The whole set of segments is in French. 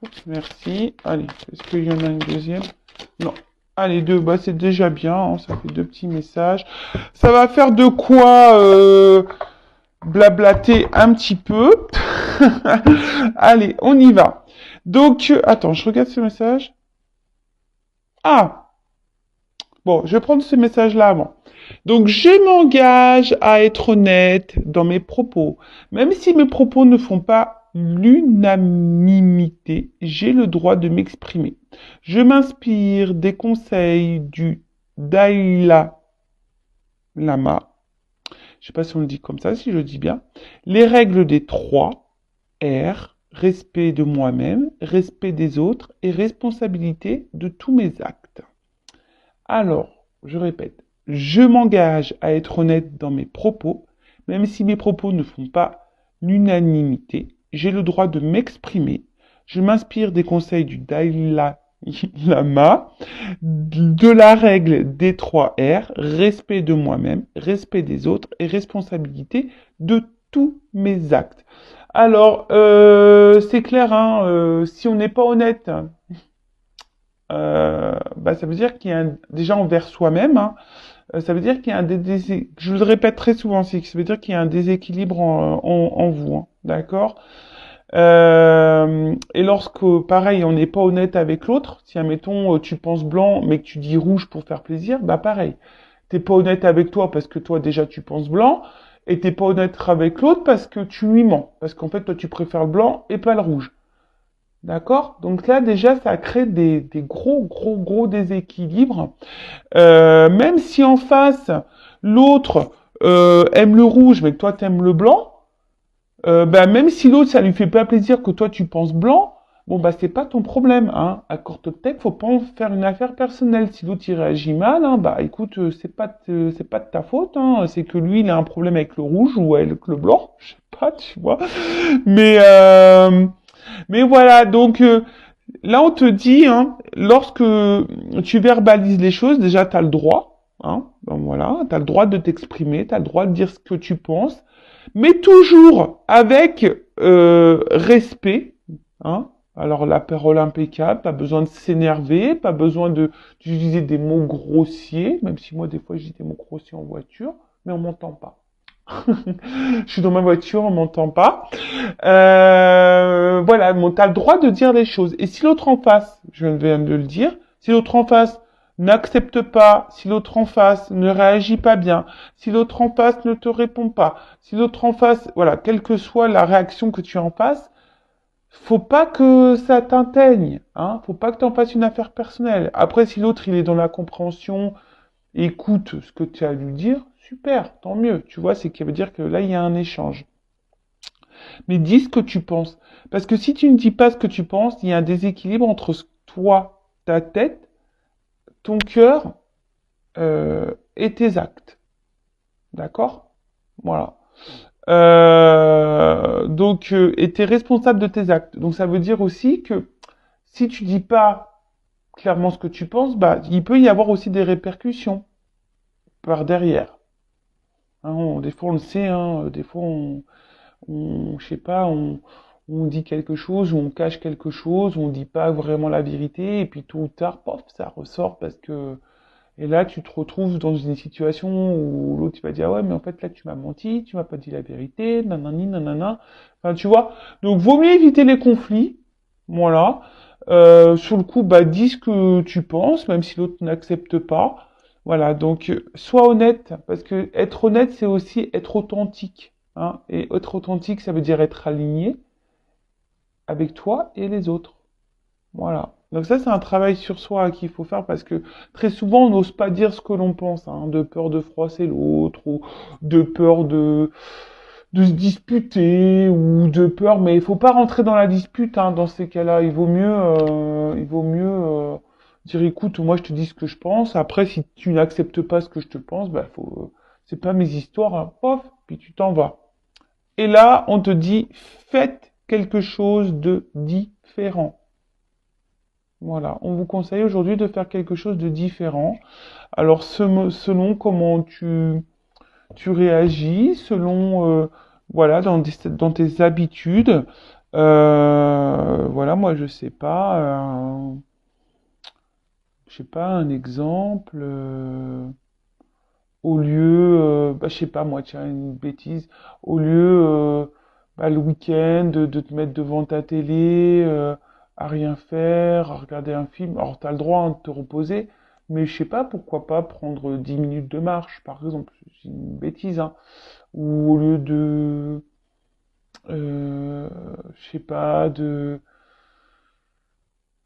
Oups, merci. Allez, est-ce qu'il y en a une deuxième? Non. Allez, deux, bah c'est déjà bien, hein, ça fait deux petits messages. Ça va faire de quoi blablater un petit peu. Allez, on y va. Donc, attends, je regarde ce message. Ah, bon, je vais prendre ce message-là avant. Donc, je m'engage à être honnête dans mes propos. Même si mes propos ne font pas l'unanimité, j'ai le droit de m'exprimer. Je m'inspire des conseils du Dalai Lama. Je ne sais pas si on le dit comme ça, si je le dis bien. Les règles des 3 R, respect de moi-même, respect des autres et responsabilité de tous mes actes. Alors, je répète, je m'engage à être honnête dans mes propos, même si mes propos ne font pas l'unanimité, j'ai le droit de m'exprimer. Je m'inspire des conseils du Dalai Lama, de la règle des 3 R, respect de moi-même, respect des autres et responsabilité de tous mes actes. Alors, c'est clair, hein, si on n'est pas honnête, bah, ça veut dire qu'il y a déjà envers soi-même, hein, ça veut dire qu'il y a je le répète très souvent, ça veut dire qu'il y a un déséquilibre en vous, hein, d'accord? Et lorsque, pareil, on n'est pas honnête avec l'autre, si, admettons, tu penses blanc, mais que tu dis rouge pour faire plaisir, bah pareil. T'es pas honnête avec toi parce que toi, déjà, tu penses blanc, et t'es pas honnête avec l'autre parce que tu lui mens. Parce qu'en fait, toi, tu préfères le blanc et pas le rouge. D'accord? Donc là, déjà, ça crée des gros déséquilibres. Même si en face, l'autre aime le rouge, mais que toi, t'aimes le blanc, bah, même si l'autre, ça lui fait pas plaisir que toi, tu penses blanc, bon, bah, c'est pas ton problème, hein. À Cortotech, faut pas en faire une affaire personnelle. Si l'autre, il réagit mal, hein, bah, écoute, c'est pas de ta faute, hein. C'est que lui, il a un problème avec le rouge ou avec le blanc. Je sais pas, tu vois. Mais, euh, mais voilà, donc, là, on te dit, hein, lorsque tu verbalises les choses, déjà, tu as le droit, hein, donc voilà, tu as le droit de t'exprimer, tu as le droit de dire ce que tu penses, mais toujours avec respect, hein. Alors, la parole impeccable, pas besoin de s'énerver, pas besoin d'utiliser des mots grossiers, même si moi, des fois, je dis des mots grossiers en voiture, mais on m'entend pas. Je suis dans ma voiture, on m'entend pas. Voilà, bon, t'as le droit de dire les choses. Et si l'autre en face, je viens de le dire, si l'autre en face n'accepte pas, si l'autre en face ne réagit pas bien, si l'autre en face ne te répond pas, si l'autre en face, voilà, quelle que soit la réaction que tu en fasses, faut pas que ça t'inteigne, hein, faut pas que tu en fasses une affaire personnelle. Après, si l'autre il est dans la compréhension, écoute ce que tu as à lui dire, super, tant mieux. Tu vois, c'est qu'il veut dire que là, il y a un échange. Mais dis ce que tu penses. Parce que si tu ne dis pas ce que tu penses, il y a un déséquilibre entre toi, ta tête, ton cœur et tes actes. D'accord? Voilà. Et tu es responsable de tes actes. Donc ça veut dire aussi que si tu dis pas clairement ce que tu penses, bah, il peut y avoir aussi des répercussions par derrière. Hein, des fois on le sait, hein, des fois je sais pas, on dit quelque chose ou on cache quelque chose, ou on dit pas vraiment la vérité, et puis tôt ou tard, pof, ça ressort parce que, et là, tu te retrouves dans une situation où l'autre, il va dire, ah ouais, mais en fait, là, tu m'as menti, tu m'as pas dit la vérité, nanani, nanana. Enfin, tu vois. Donc, vaut mieux éviter les conflits. Voilà. Sur le coup, bah, dis ce que tu penses, même si l'autre n'accepte pas. Voilà. Donc, sois honnête, parce que être honnête, c'est aussi être authentique. Hein. Et être authentique, ça veut dire être aligné avec toi et les autres. Voilà. Donc ça, c'est un travail sur soi qu'il faut faire parce que très souvent, on n'ose pas dire ce que l'on pense, hein, de peur de froisser l'autre ou de peur de se disputer ou de peur, mais il faut pas rentrer dans la dispute, hein, dans ces cas-là. Il vaut mieux dire, écoute, moi, je te dis ce que je pense. Après, si tu n'acceptes pas ce que je te pense, bah, c'est pas mes histoires, hein, pof, puis tu t'en vas. Et là, on te dit, faites quelque chose de différent. Voilà, on vous conseille aujourd'hui de faire quelque chose de différent. Alors, selon comment tu réagis, selon, voilà, dans tes habitudes, Voilà, moi je sais pas un exemple. Au lieu, je sais pas moi, tiens, une bêtise, au lieu, le week-end, de te mettre devant ta télé, à rien faire, à regarder un film, alors t'as le droit hein, de te reposer, mais je sais pas, pourquoi pas prendre 10 minutes de marche, par exemple, c'est une bêtise, hein, ou au lieu je sais pas, de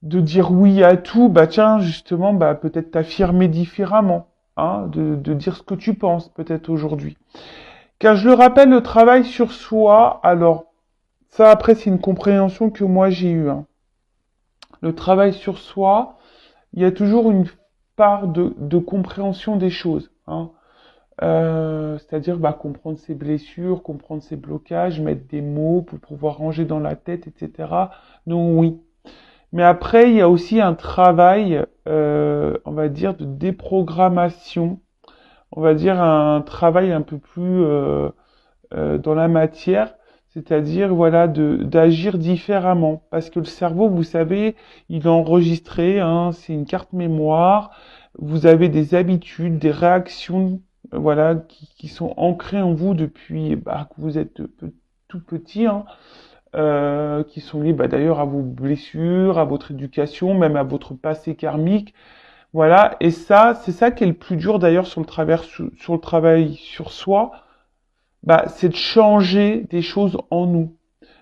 dire oui à tout, bah tiens, justement, bah peut-être t'affirmer différemment, hein, de dire ce que tu penses, peut-être aujourd'hui. Car je le rappelle, le travail sur soi, alors ça après c'est une compréhension que moi j'ai eue. Hein. Le travail sur soi, il y a toujours une part de compréhension des choses. Hein. C'est-à-dire comprendre ses blessures, comprendre ses blocages, mettre des mots pour pouvoir ranger dans la tête, etc. Donc oui. Mais après, il y a aussi un travail, on va dire, de déprogrammation. On va dire un travail un peu plus dans la matière, c'est-à-dire voilà d'agir différemment, parce que le cerveau, vous savez, il est enregistré, hein, c'est une carte mémoire. Vous avez des habitudes, des réactions, voilà, qui sont ancrées en vous depuis que vous êtes tout petit, hein, qui sont liées d'ailleurs à vos blessures, à votre éducation, même à votre passé karmique. Voilà, et ça, c'est ça qui est le plus dur d'ailleurs sur le travail sur soi, c'est de changer des choses en nous,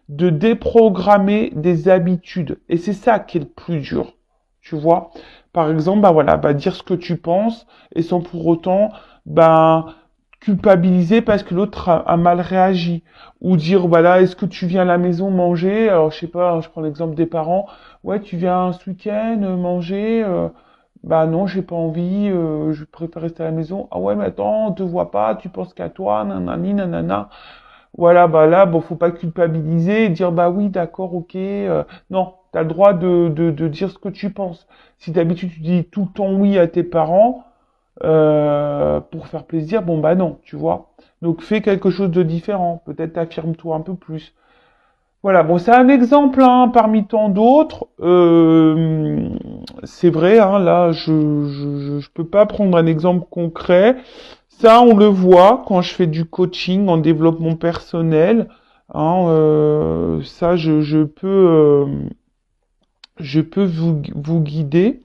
de déprogrammer des habitudes. Et c'est ça qui est le plus dur, tu vois. Par exemple, dire ce que tu penses et sans pour autant, culpabiliser parce que l'autre a mal réagi. Ou dire, voilà, est-ce que tu viens à la maison manger? Alors, je sais pas, je prends l'exemple des parents. Ouais, tu viens ce week-end manger? Non, j'ai pas envie, je préfère rester à la maison. Ah ouais, mais attends, on te voit pas, tu penses qu'à toi, nanani, nanana. Voilà, là, bon, faut pas culpabiliser et dire, oui, d'accord, ok. Non, t'as le droit de dire ce que tu penses. Si d'habitude tu dis tout le temps oui à tes parents, pour faire plaisir, non, tu vois. Donc fais quelque chose de différent. Peut-être affirme-toi un peu plus. Voilà, bon, c'est un exemple hein, parmi tant d'autres. C'est vrai, hein, là, je peux pas prendre un exemple concret. Ça, on le voit quand je fais du coaching en développement personnel. Hein, ça, je peux vous guider.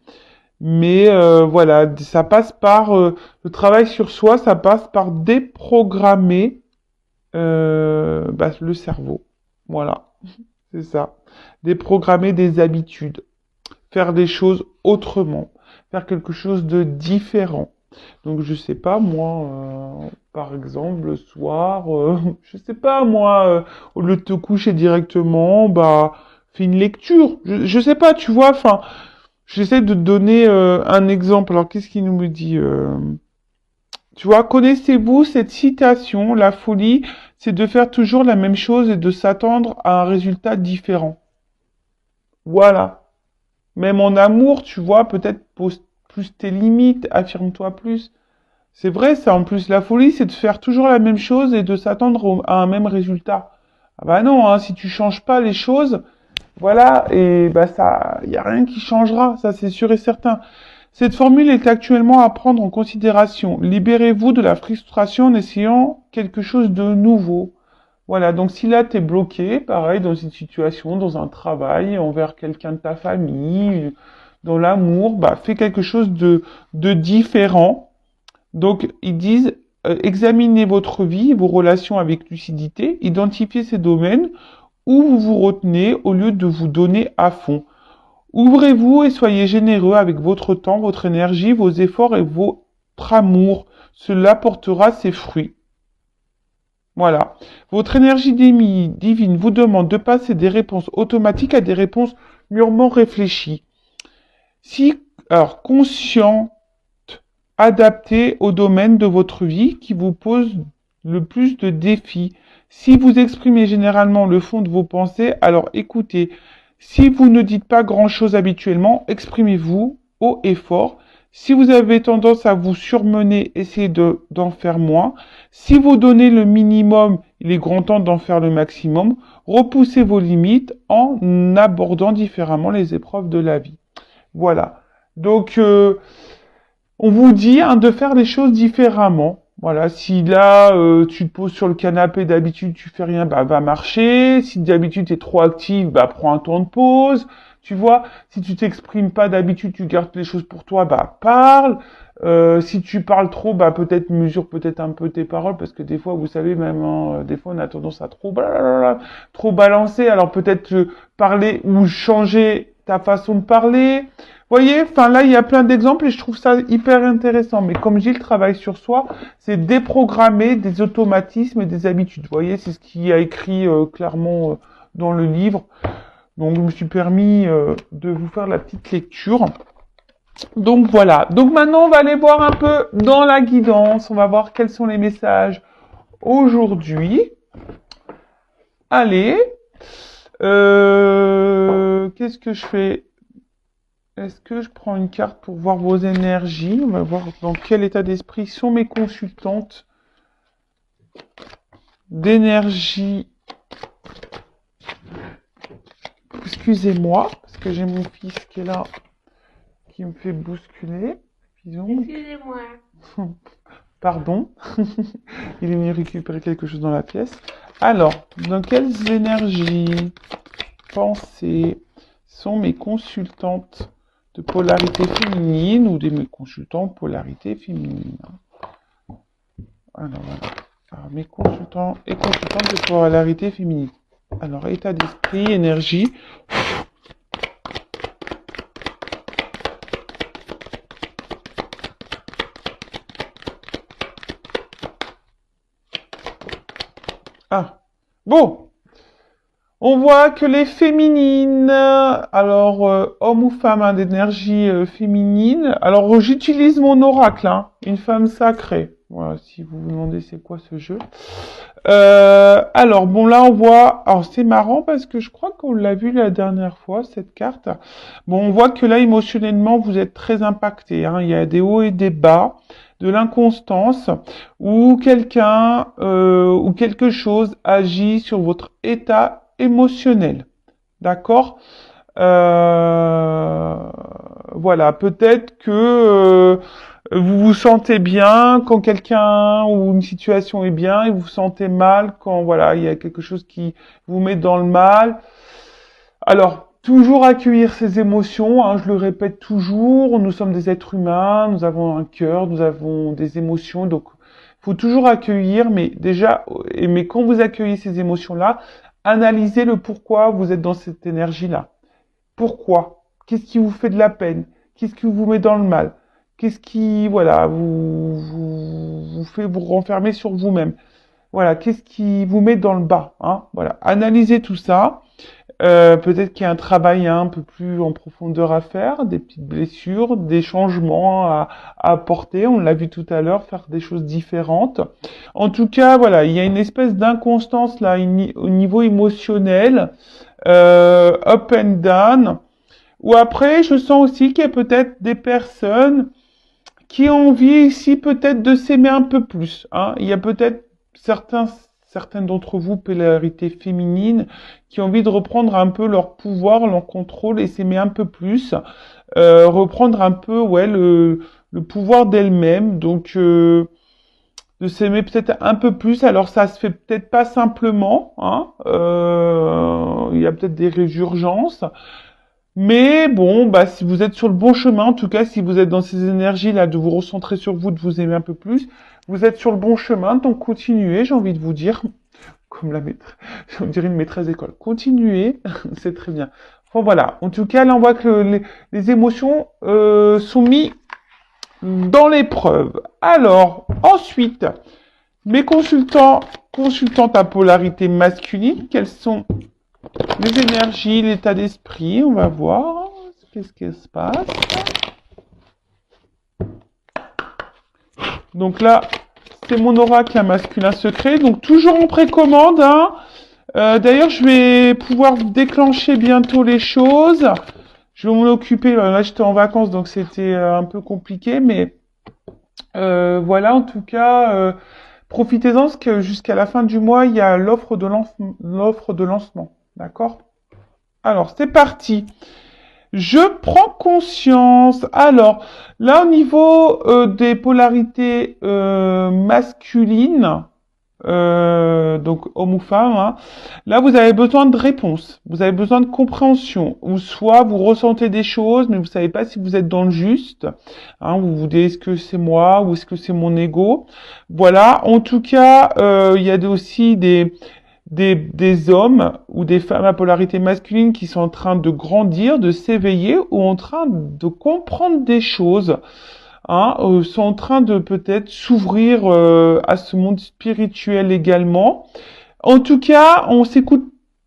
Mais voilà, ça passe par le travail sur soi, ça passe par déprogrammer le cerveau. Voilà. C'est ça. Déprogrammer des habitudes. Faire des choses autrement. Faire quelque chose de différent. Donc, je sais pas, moi, par exemple, le soir, je sais pas, moi, au lieu de te coucher directement, fais une lecture. Je sais pas, tu vois, enfin, j'essaie de te donner un exemple. Alors, qu'est-ce qu'il nous dit tu vois, connaissez-vous cette citation? La folie, c'est de faire toujours la même chose et de s'attendre à un résultat différent. Voilà. Même en amour, tu vois, peut-être pose plus tes limites, affirme-toi plus. C'est vrai, ça. En plus, la folie, c'est de faire toujours la même chose et de s'attendre à un même résultat. Ah bah non, hein, si tu changes pas les choses, voilà, et y a rien qui changera, ça c'est sûr et certain. Cette formule est actuellement à prendre en considération. Libérez-vous de la frustration en essayant quelque chose de nouveau. Voilà, donc si là t'es bloqué, pareil, dans une situation, dans un travail, envers quelqu'un de ta famille, dans l'amour, fais quelque chose de différent. Donc ils disent, examinez votre vie, vos relations avec lucidité, identifiez ces domaines où vous vous retenez au lieu de vous donner à fond. Ouvrez-vous et soyez généreux avec votre temps, votre énergie, vos efforts et votre amour. Cela portera ses fruits. Voilà. Votre énergie divine vous demande de passer des réponses automatiques à des réponses mûrement réfléchies. Alors, consciente, adaptée au domaine de votre vie qui vous pose le plus de défis. Si vous exprimez généralement le fond de vos pensées, alors écoutez. Si vous ne dites pas grand-chose habituellement, exprimez-vous haut et fort. Si vous avez tendance à vous surmener, essayez d'en faire moins. Si vous donnez le minimum, Il est grand temps d'en faire le maximum. Repoussez vos limites en abordant différemment les épreuves de la vie. Voilà. Donc, on vous dit hein, de faire les choses différemment. Voilà, si là, tu te poses sur le canapé, d'habitude, tu fais rien, bah, va marcher. Si d'habitude, tu es trop active, bah, prends un temps de pause. Tu vois, si tu t'exprimes pas d'habitude, tu gardes les choses pour toi, bah, parle. Si tu parles trop, bah, peut-être mesure peut-être un peu tes paroles, parce que des fois, vous savez, même, hein, des fois, on a tendance à trop balancer. Alors, peut-être parler ou changer ta façon de parler. Voyez, enfin là, il y a plein d'exemples et je trouve ça hyper intéressant. Mais comme je dis, le travail sur soi, c'est déprogrammer des automatismes et des habitudes. Vous voyez, c'est ce qui a écrit clairement dans le livre. Donc, je me suis permis de vous faire la petite lecture. Donc, voilà. Donc, maintenant, on va aller voir un peu dans la guidance. On va voir quels sont les messages aujourd'hui. Allez. Qu'est-ce que je fais ? Est-ce que je prends une carte pour voir vos énergies? On va voir dans quel état d'esprit sont mes consultantes d'énergie. Excusez-moi, parce que j'ai mon fils qui est là, qui me fait bousculer. Excusez-moi. Pardon. Il est venu récupérer quelque chose dans la pièce. Alors, dans quelles énergies, pensées sont mes consultantes de polarité féminine ou mes consultants de polarité féminine? Alors, voilà. Alors, mes consultants et consultantes de polarité féminine. Alors, état d'esprit, énergie. Ah, bon. On voit que les féminines, alors homme ou femme, hein, d'énergie féminine. Alors j'utilise mon oracle, hein, une femme sacrée. Voilà, si vous vous demandez c'est quoi ce jeu. Alors bon là on voit, alors c'est marrant parce que je crois qu'on l'a vu la dernière fois cette carte. Bon on voit que là émotionnellement vous êtes très impacté, hein, il y a des hauts et des bas, de l'inconstance ou quelqu'un ou quelque chose agit sur votre état émotionnel, d'accord? Voilà, peut-être que vous vous sentez bien quand quelqu'un ou une situation est bien et vous vous sentez mal quand voilà il y a quelque chose qui vous met dans le mal. Alors toujours accueillir ces émotions, hein, je le répète toujours, nous sommes des êtres humains, nous avons un cœur, nous avons des émotions, donc il faut toujours accueillir, mais déjà, mais quand vous accueillez ces émotions-là, analysez le pourquoi vous êtes dans cette énergie-là. Pourquoi? Qu'est-ce qui vous fait de la peine? Qu'est-ce qui vous met dans le mal? Qu'est-ce qui, voilà, vous fait vous renfermer sur vous-même? Voilà, qu'est-ce qui vous met dans le bas, hein? Voilà, analysez tout ça. Peut-être qu'il y a un travail un peu plus en profondeur à faire, des petites blessures, des changements à apporter. On l'a vu tout à l'heure, faire des choses différentes. En tout cas, voilà, il y a une espèce d'inconstance là au niveau émotionnel, up and down. Ou après, je sens aussi qu'il y a peut-être des personnes qui ont envie ici peut-être de s'aimer un peu plus. Hein. Il y a peut-être certaines d'entre vous, polarité féminine, qui ont envie de reprendre un peu leur pouvoir, leur contrôle et s'aimer un peu plus, reprendre un peu ouais le pouvoir d'elle-même, donc de s'aimer peut-être un peu plus. Alors ça se fait peut-être pas simplement, hein, il y a peut-être des résurgences. Mais bon, bah si vous êtes sur le bon chemin, en tout cas si vous êtes dans ces énergies-là, de vous recentrer sur vous, de vous aimer un peu plus, vous êtes sur le bon chemin, donc continuez, j'ai envie de vous dire, comme la maîtresse, on dirait une maîtresse d'école, continuez, c'est très bien. Bon voilà, en tout cas là on voit que les émotions sont mises dans l'épreuve. Alors, ensuite, mes consultantes à polarité masculine, quelles sont les énergies, l'état d'esprit, on va voir. Qu'est-ce qui se passe? Donc là, c'est mon oracle masculin secret. Donc toujours en précommande. Hein. D'ailleurs, je vais pouvoir déclencher bientôt les choses. Je vais m'en occuper. Là, j'étais en vacances, donc c'était un peu compliqué. Mais voilà, en tout cas, Profitez-en parce que jusqu'à la fin du mois, il y a l'offre de lancement. D'accord? Alors, c'est parti. Je prends conscience. Alors, là, au niveau des polarités masculines, donc homme ou femme, hein, là, vous avez besoin de réponses. Vous avez besoin de compréhension. Ou soit vous ressentez des choses, mais vous savez pas si vous êtes dans le juste. Hein, vous vous dites, est-ce que c'est moi ou est-ce que c'est mon ego? Voilà. En tout cas, il y a aussi des hommes ou des femmes à polarité masculine qui sont en train de grandir, de s'éveiller ou en train de comprendre des choses, hein, sont en train de peut-être s'ouvrir à ce monde spirituel également. En tout cas, on s'écoute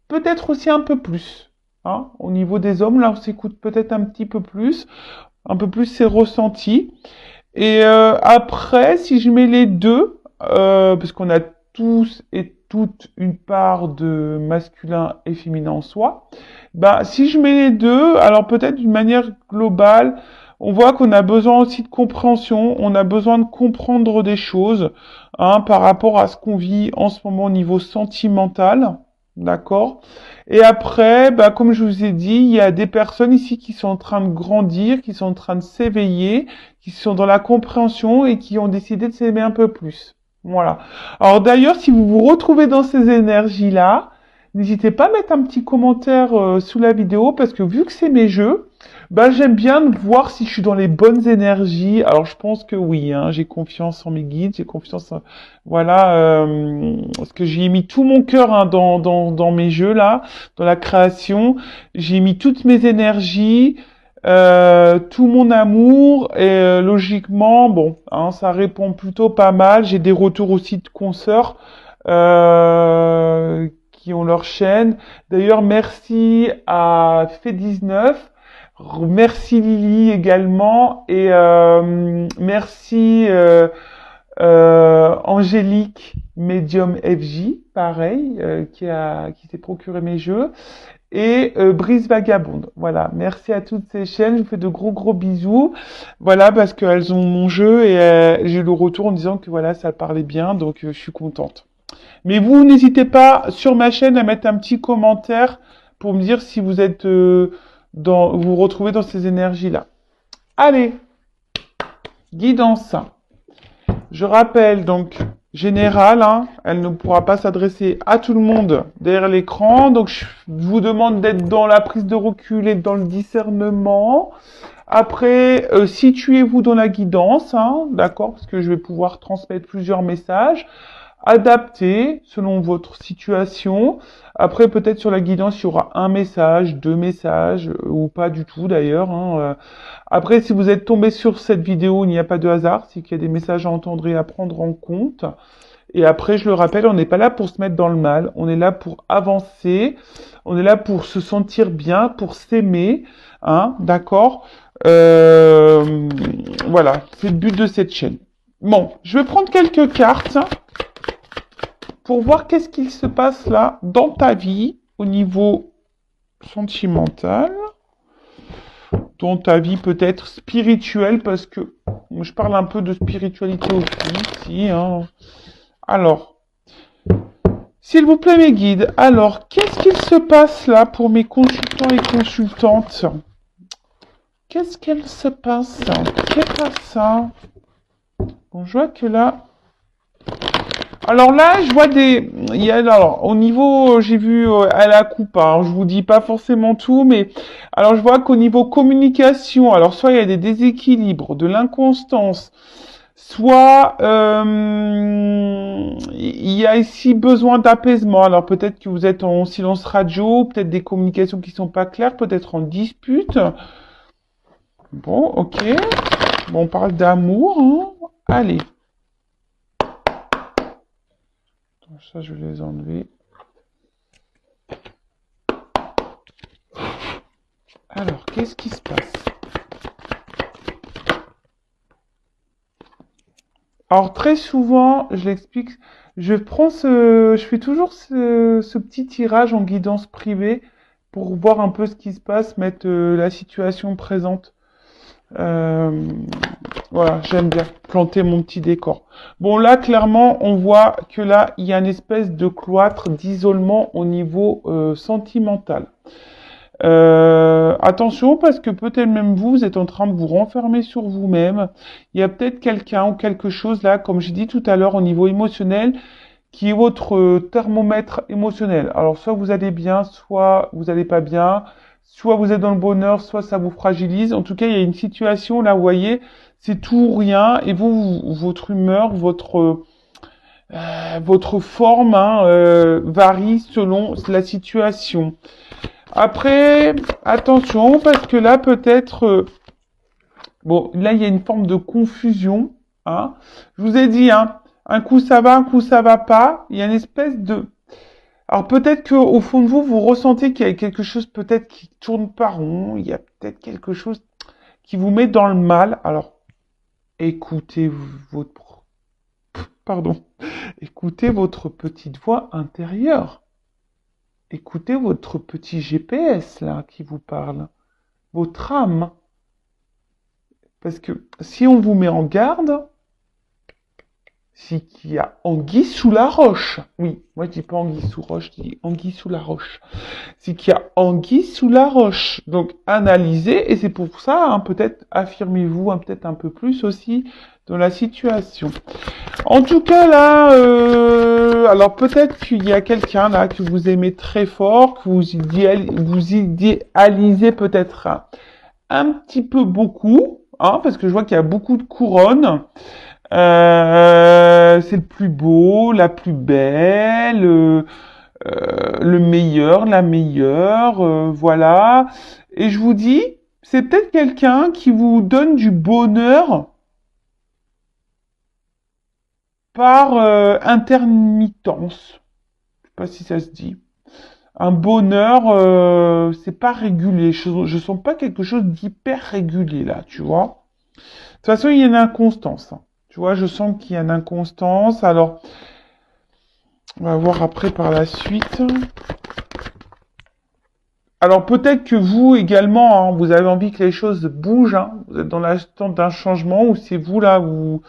peut-être aussi un peu plus. Hein, au niveau des hommes, là, on s'écoute peut-être un peu plus ses ressentis. Et après, si je mets les deux, parce qu'on a tous et toutes une part de masculin et féminin en soi, bah si je mets les deux, alors peut-être d'une manière globale, on voit qu'on a besoin aussi de compréhension, on a besoin de comprendre des choses, hein, par rapport à ce qu'on vit en ce moment au niveau sentimental, d'accord? Et après, bah comme je vous ai dit, il y a des personnes ici qui sont en train de grandir, qui sont en train de s'éveiller, qui sont dans la compréhension et qui ont décidé de s'aimer un peu plus. Voilà. Alors d'ailleurs, si vous vous retrouvez dans ces énergies-là, n'hésitez pas à mettre un petit commentaire sous la vidéo parce que vu que c'est mes jeux, bah j'aime bien voir si je suis dans les bonnes énergies. Alors je pense que oui, hein, j'ai confiance en mes guides, j'ai confiance en... Voilà, parce que j'y ai mis tout mon cœur, hein, dans mes jeux là, dans la création. J'ai mis toutes mes énergies, tout mon amour et logiquement, bon, hein, ça répond plutôt pas mal. J'ai des retours aussi de consoeurs qui ont leur chaîne. D'ailleurs, merci à Fait19, merci Lily également et merci Angélique Medium FJ, pareil, qui s'est procuré mes jeux et Brise Vagabonde. Voilà, merci à toutes ces chaînes, je vous fais de gros bisous. Voilà, parce qu'elles ont mon jeu et j'ai eu le retour en disant que voilà, ça parlait bien, donc je suis contente. Mais vous, n'hésitez pas sur ma chaîne à mettre un petit commentaire pour me dire si vous êtes vous vous retrouvez dans ces énergies-là. Allez, guidance. Je rappelle donc générale, hein, elle ne pourra pas s'adresser à tout le monde derrière l'écran. Donc je vous demande d'être dans la prise de recul et dans le discernement. Après, situez-vous dans la guidance, hein, d'accord, parce que je vais pouvoir transmettre plusieurs messages. Adapté selon votre situation. Après, peut-être sur la guidance, il y aura un message, deux messages, ou pas du tout d'ailleurs. Hein. Après, si vous êtes tombé sur cette vidéo, il n'y a pas de hasard, c'est qu'il y a des messages à entendre et à prendre en compte. Et après, je le rappelle, on n'est pas là pour se mettre dans le mal, on est là pour avancer, on est là pour se sentir bien, pour s'aimer, hein, d'accord. Voilà, c'est le but de cette chaîne. Bon, je vais prendre quelques cartes pour voir qu'est-ce qu'il se passe là dans ta vie au niveau sentimental, dans ta vie peut-être spirituelle, parce que je parle un peu de spiritualité aussi ici. Hein. Alors, s'il vous plaît mes guides, alors qu'est-ce qu'il se passe là pour mes consultants et consultantes? Qu'est-ce qu'elle se passe? C'est pas ça. Bon, je vois que là... Alors là, je vois alors, au niveau, j'ai vu à la coupe, hein, je vous dis pas forcément tout, mais alors je vois qu'au niveau communication, alors soit il y a des déséquilibres, de l'inconstance, soit il y a ici besoin d'apaisement. Alors peut-être que vous êtes en silence radio, peut-être des communications qui sont pas claires, peut-être en dispute. Bon, ok. Bon, on parle d'amour, hein. Allez. Ça, je vais les enlever. Alors, qu'est-ce qui se passe? Alors, très souvent, je l'explique, je fais toujours ce petit tirage en guidance privée pour voir un peu ce qui se passe, mettre la situation présente. Euh, voilà, j'aime bien planter mon petit décor. Bon, là, clairement, on voit que là, il y a une espèce de cloître d'isolement au niveau sentimental. Attention, parce que peut-être même vous, vous êtes en train de vous renfermer sur vous-même. Il y a peut-être quelqu'un ou quelque chose là, comme j'ai dit tout à l'heure, au niveau émotionnel, qui est votre thermomètre émotionnel. Alors, soit vous allez bien, soit vous allez pas bien, soit vous êtes dans le bonheur, soit ça vous fragilise. En tout cas, il y a une situation là, vous voyez, c'est tout ou rien, et votre humeur, votre forme hein, varie selon la situation. Après, attention, parce que là, peut-être, bon, là, il y a une forme de confusion. Hein. Je vous ai dit, hein, un coup ça va, un coup ça va pas. Il y a une espèce de... Alors peut-être que au fond de vous, vous ressentez qu'il y a quelque chose peut-être qui tourne pas rond. Il y a peut-être quelque chose qui vous met dans le mal. Alors, écoutez votre... Pardon. Écoutez votre petite voix intérieure. Écoutez votre petit GPS, là, qui vous parle. Votre âme. Parce que si on vous met en garde, c'est qu'il y a anguille sous la roche. Oui, moi je dis pas anguille sous roche, je dis anguille sous la roche. C'est qu'il y a anguille sous la roche. Donc analysez, et c'est pour ça, hein, peut-être affirmez-vous peut-être un peu plus aussi dans la situation. En tout cas là, alors peut-être qu'il y a quelqu'un là que vous aimez très fort, que vous idéalisez peut-être un petit peu beaucoup, hein, parce que je vois qu'il y a beaucoup de couronnes. C'est le plus beau, la plus belle, le meilleur, la meilleure, voilà. Et je vous dis, c'est peut-être quelqu'un qui vous donne du bonheur par intermittence. Je sais pas si ça se dit. Un bonheur, c'est pas régulier. Je sens pas quelque chose d'hyper régulier là, tu vois. De toute façon, il y a une inconstance. Hein. Tu vois, je sens qu'il y a une inconstance. Alors, on va voir après par la suite. Alors peut-être que vous également, hein, vous avez envie que les choses bougent. Hein. Vous êtes dans l'attente d'un changement ou c'est vous là où...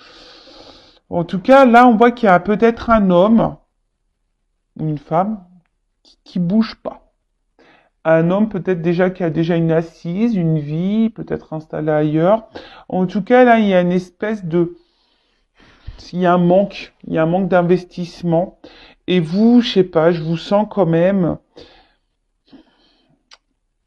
En tout cas, là, on voit qu'il y a peut-être un homme ou une femme qui bouge pas. Un homme peut-être déjà qui a déjà une assise, une vie, peut-être installé ailleurs. En tout cas, là, il y a une espèce de... Il y a un manque d'investissement. Et vous, je sais pas, je vous sens quand même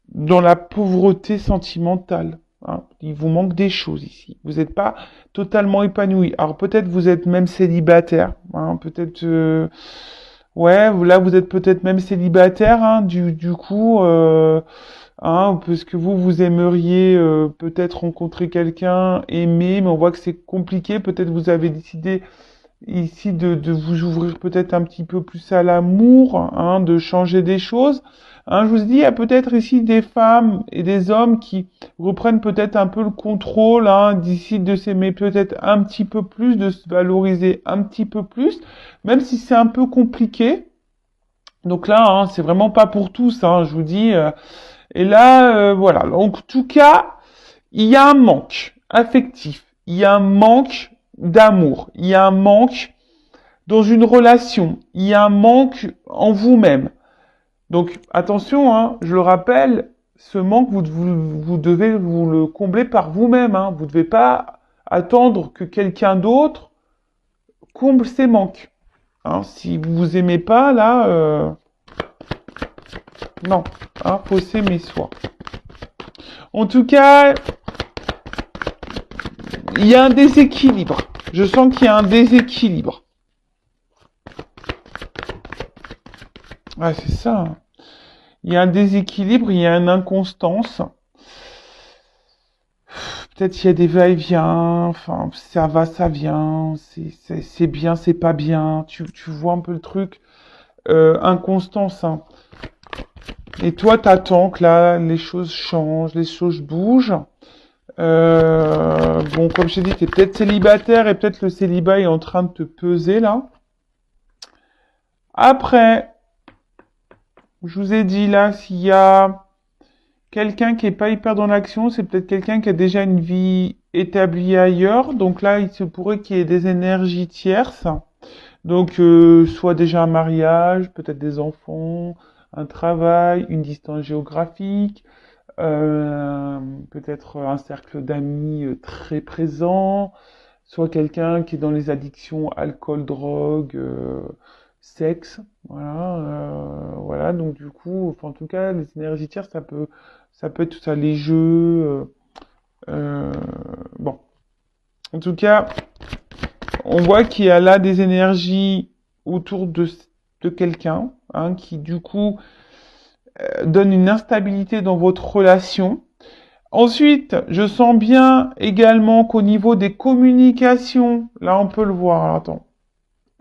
dans la pauvreté sentimentale. Hein. Il vous manque des choses ici. Vous n'êtes pas totalement épanoui. Alors peut-être vous êtes même célibataire. Hein. Peut-être... ouais, là vous êtes peut-être même célibataire. Hein, du coup... hein, parce que vous aimeriez peut-être rencontrer quelqu'un, aimer, mais on voit que c'est compliqué. Peut-être vous avez décidé ici de vous ouvrir peut-être un petit peu plus à l'amour, hein, de changer des choses. Hein, je vous dis, il y a peut-être ici des femmes et des hommes qui reprennent peut-être un peu le contrôle, hein, décident de s'aimer peut-être un petit peu plus, de se valoriser un petit peu plus, même si c'est un peu compliqué. Donc là, hein, c'est vraiment pas pour tous, hein, je vous dis. Et là, voilà. Donc, en tout cas, il y a un manque affectif, il y a un manque d'amour, il y a un manque dans une relation, il y a un manque en vous-même. Donc attention, hein, je le rappelle, ce manque, vous devez vous le combler par vous-même. Hein. Vous ne devez pas attendre que quelqu'un d'autre comble ces manques. Hein. Si vous vous aimez pas, là, non, hein, faut s'aimer soi. En tout cas, il y a un déséquilibre. Je sens qu'il y a un déséquilibre. Ah, c'est ça. Hein. Il y a un déséquilibre, il y a une inconstance. Peut-être qu'il y a des va-et-vient, enfin, ça va, ça vient, c'est bien, c'est pas bien. Tu vois un peu le truc. Inconstance. Hein. Et toi, t'attends que là, les choses changent, les choses bougent. Bon, comme je t'ai dit, t'es peut-être célibataire et peut-être le célibat est en train de te peser là. Après, je vous ai dit là, s'il y a quelqu'un qui est pas hyper dans l'action, c'est peut-être quelqu'un qui a déjà une vie établie ailleurs. Donc là, il se pourrait qu'il y ait des énergies tierces. Donc, soit déjà un mariage, peut-être des enfants, un travail, une distance géographique, peut-être un cercle d'amis très présent, soit quelqu'un qui est dans les addictions alcool, drogue, sexe, voilà, voilà. Donc du coup, enfin, en tout cas, les énergies tierces, ça peut être tout ça, les jeux, bon. En tout cas, on voit qu'il y a là des énergies autour de quelqu'un, hein, qui du coup donne une instabilité dans votre relation. Ensuite, je sens bien également qu'au niveau des communications, là on peut le voir. Alors, attends,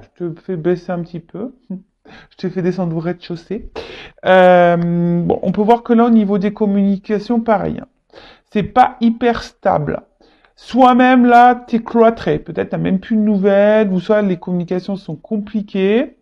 je te fais baisser un petit peu. Je te fais descendre au rez-de-chaussée. Bon, on peut voir que là au niveau des communications, pareil, hein. C'est pas hyper stable. Soit même là, t'es cloîtré. Peut-être t'as même plus de nouvelles, ou soit les communications sont compliquées.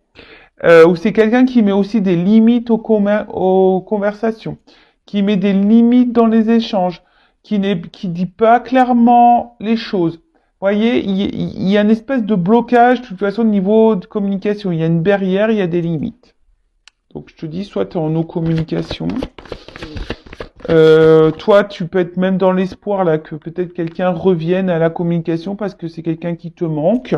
Ou c'est quelqu'un qui met aussi des limites aux conversations, qui met des limites dans les échanges, qui dit pas clairement les choses. Vous voyez, il y a une espèce de blocage, de toute façon, au niveau de communication. Il y a une barrière, il y a des limites. Donc, je te dis, soit tu es en no communication, toi, tu peux être même dans l'espoir là que peut-être quelqu'un revienne à la communication parce que c'est quelqu'un qui te manque.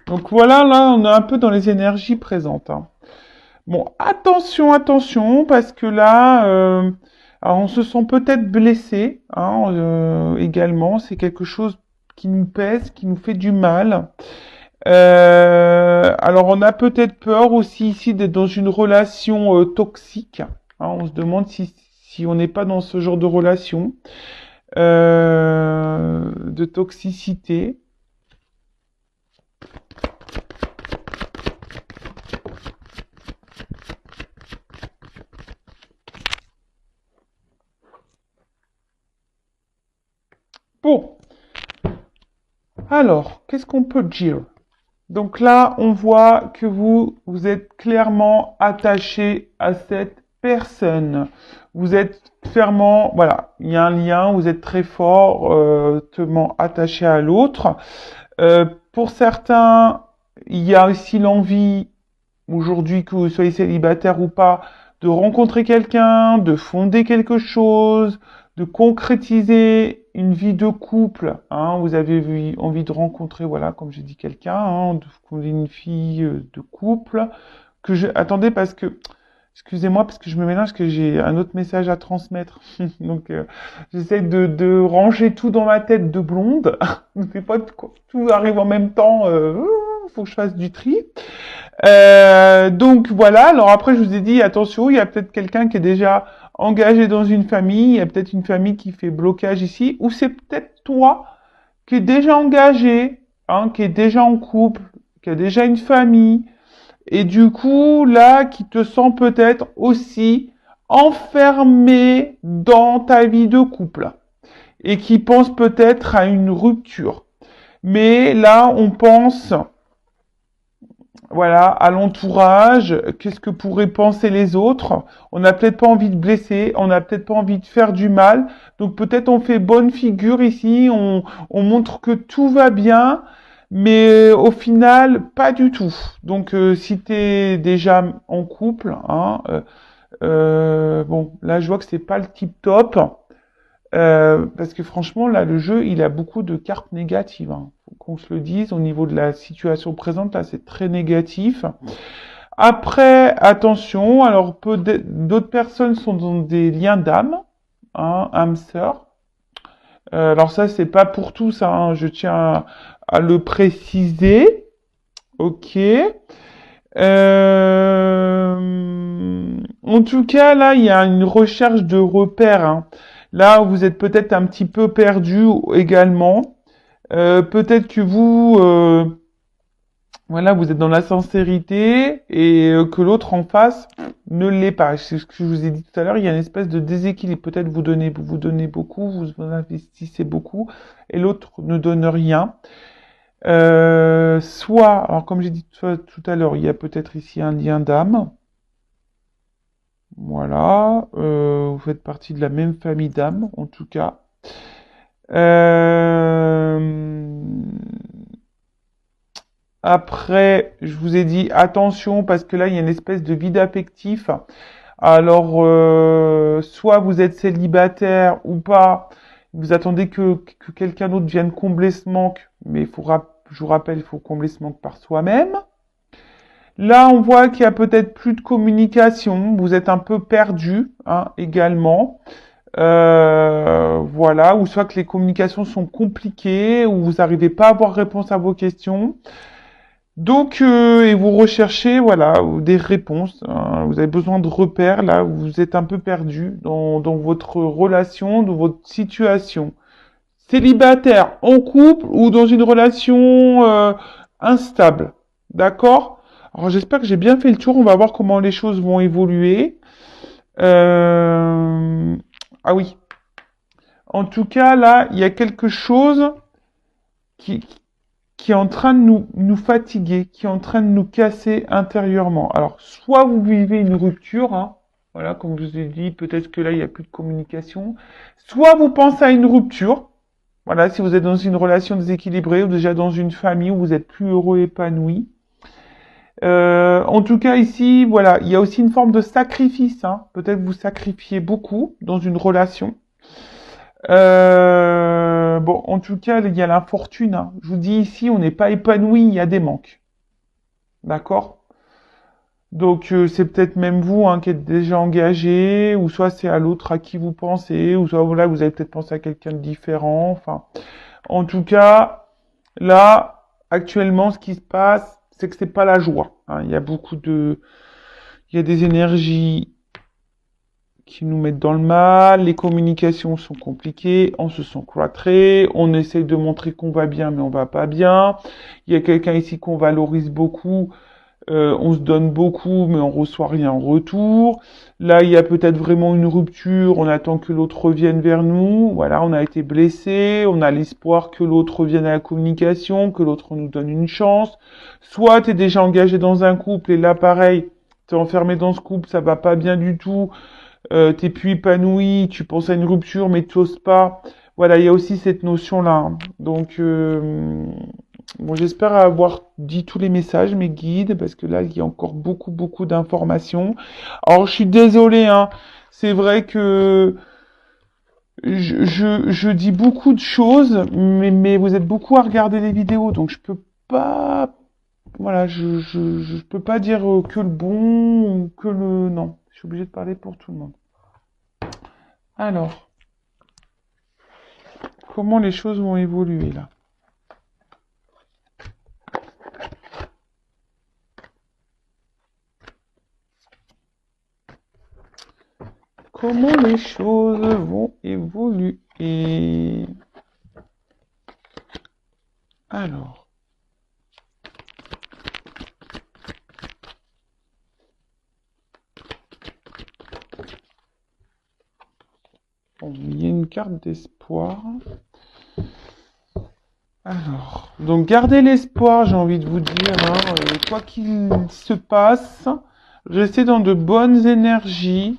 Donc voilà, là, on est un peu dans les énergies présentes, hein. Bon, attention, attention, parce que là, alors on se sent peut-être blessé, hein, également. C'est quelque chose qui nous pèse, qui nous fait du mal. Alors on a peut-être peur aussi ici d'être dans une relation toxique, hein. On se demande si on n'est pas dans ce genre de relation, de toxicité. Bon, alors, qu'est-ce qu'on peut dire? Donc là, on voit que vous êtes clairement attaché à cette personne. Vous êtes fermement, voilà, il y a un lien, vous êtes très fortement attaché à l'autre. Pour certains, il y a aussi l'envie, aujourd'hui, que vous soyez célibataire ou pas, de rencontrer quelqu'un, de fonder quelque chose, de concrétiser une vie de couple, hein. Vous avez envie de rencontrer, voilà, comme j'ai dit, quelqu'un, hein, de fonder une vie de couple. Attendez, parce que, excusez-moi, parce que je me mélange, que j'ai un autre message à transmettre. Donc, j'essaie de ranger tout dans ma tête de blonde. Des fois, tout arrive en même temps. Faut que je fasse du tri. Donc voilà, alors après je vous ai dit, attention, il y a peut-être quelqu'un qui est déjà engagé dans une famille, il y a peut-être une famille qui fait blocage ici, ou c'est peut-être toi qui est déjà engagé, hein, qui est déjà en couple, qui a déjà une famille, et du coup là, qui te sent peut-être aussi enfermé dans ta vie de couple, et qui pense peut-être à une rupture. Mais là, on pense, voilà, à l'entourage, qu'est-ce que pourraient penser les autres. On n'a peut-être pas envie de blesser, on n'a peut-être pas envie de faire du mal. Donc peut-être on fait bonne figure ici, on montre que tout va bien, mais au final, pas du tout. Donc si tu es déjà en couple, hein, bon, là je vois que c'est pas le tip top. Parce que franchement, là, le jeu, il a beaucoup de cartes négatives, hein. Faut qu'on se le dise, au niveau de la situation présente, là, c'est très négatif. Après, attention, alors d'autres personnes sont dans des liens d'âme, hein, âme sœur. Alors ça, c'est pas pour tous, hein, je tiens à le préciser. Ok. En tout cas, là, il y a une recherche de repères, hein. Là, vous êtes peut-être un petit peu perdu également. Peut-être que voilà, vous êtes dans la sincérité et que l'autre en face ne l'est pas. C'est ce que je vous ai dit tout à l'heure. Il y a une espèce de déséquilibre. Peut-être vous donnez beaucoup, vous investissez beaucoup, et l'autre ne donne rien. Alors comme j'ai dit tout à l'heure, il y a peut-être ici un lien d'âme. Voilà. Vous faites partie de la même famille d'âmes, en tout cas. Euh, Après, je vous ai dit attention parce que là, il y a une espèce de vide affectif. Alors, soit vous êtes célibataire ou pas, vous attendez que quelqu'un d'autre vienne combler ce manque, mais je vous rappelle, il faut combler ce manque par soi-même. Là, on voit qu'il y a peut-être plus de communication, vous êtes un peu perdu, hein, également. Voilà, ou soit que les communications sont compliquées, ou vous n'arrivez pas à avoir réponse à vos questions. Donc, et vous recherchez, voilà, des réponses, hein. Vous avez besoin de repères, là, vous êtes un peu perdu dans votre relation, dans votre situation. Célibataire, en couple ou dans une relation instable. D'accord? Alors, j'espère que j'ai bien fait le tour. On va voir comment les choses vont évoluer. Euh, Ah oui. En tout cas, là, il y a quelque chose qui, qui est en train de nous fatiguer, qui est en train de nous casser intérieurement. Alors, soit vous vivez une rupture, hein, voilà, comme je vous ai dit, peut-être que là, il n'y a plus de communication, soit vous pensez à une rupture, voilà, si vous êtes dans une relation déséquilibrée ou déjà dans une famille où vous êtes plus heureux, épanoui. En tout cas, ici, voilà, il y a aussi une forme de sacrifice, hein. Peut-être vous sacrifiez beaucoup dans une relation. Bon, en tout cas, il y a l'infortune, hein. Je vous dis ici, on n'est pas épanoui, il y a des manques. D'accord? Donc, c'est peut-être même vous, hein, qui êtes déjà engagé, ou soit c'est à l'autre à qui vous pensez, ou soit voilà, vous avez peut-être pensé à quelqu'un de différent. Enfin, en tout cas, là, actuellement, ce qui se passe, c'est que c'est pas la joie, hein. Il y a des énergies qui nous mettent dans le mal, les communications sont compliquées, on se sent cloîtré, on essaye de montrer qu'on va bien, mais on va pas bien. Il y a quelqu'un ici qu'on valorise beaucoup, on se donne beaucoup, mais on reçoit rien en retour. Là, il y a peut-être vraiment une rupture, on attend que l'autre revienne vers nous. Voilà, on a été blessé, on a l'espoir que l'autre revienne à la communication, que l'autre nous donne une chance. Soit tu es déjà engagé dans un couple et là, pareil, t'es enfermé dans ce couple, ça va pas bien du tout. T'es plus épanoui, tu penses à une rupture, mais tu oses pas. Voilà, il y a aussi cette notion-là, hein. Donc, bon, j'espère avoir dit tous les messages, mes guides, parce que là, il y a encore beaucoup, beaucoup d'informations. Alors, je suis désolé, hein. C'est vrai que je dis beaucoup de choses, mais vous êtes beaucoup à regarder les vidéos, donc je peux pas, voilà, je peux pas dire que le bon ou que le non. Je suis obligée de parler pour tout le monde. Alors, comment les choses vont évoluer là? Comment les choses vont évoluer? Alors, bon, il y a une carte d'espoir. Alors, donc gardez l'espoir, j'ai envie de vous dire, hein, quoi qu'il se passe, restez dans de bonnes énergies,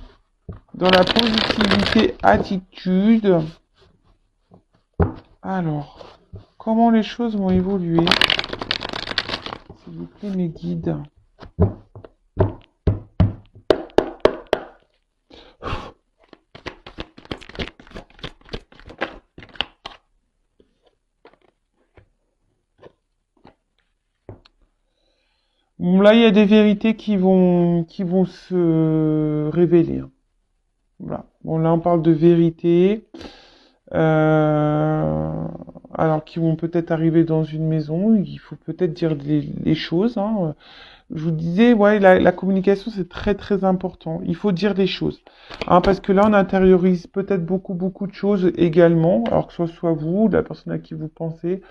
dans la positivité, attitude. Alors, comment les choses vont évoluer? S'il vous plaît, mes guides. Bon, là, il y a des vérités qui vont se révéler, hein. Voilà. Bon, là, on parle de vérité. Euh, alors, qui vont peut-être arriver dans une maison. Il faut peut-être dire les choses, hein. Je vous disais, ouais, la communication, c'est très, très important. Il faut dire les choses, hein, parce que là, on intériorise peut-être beaucoup, beaucoup de choses également. Alors que ce soit vous, la personne à qui vous pensez.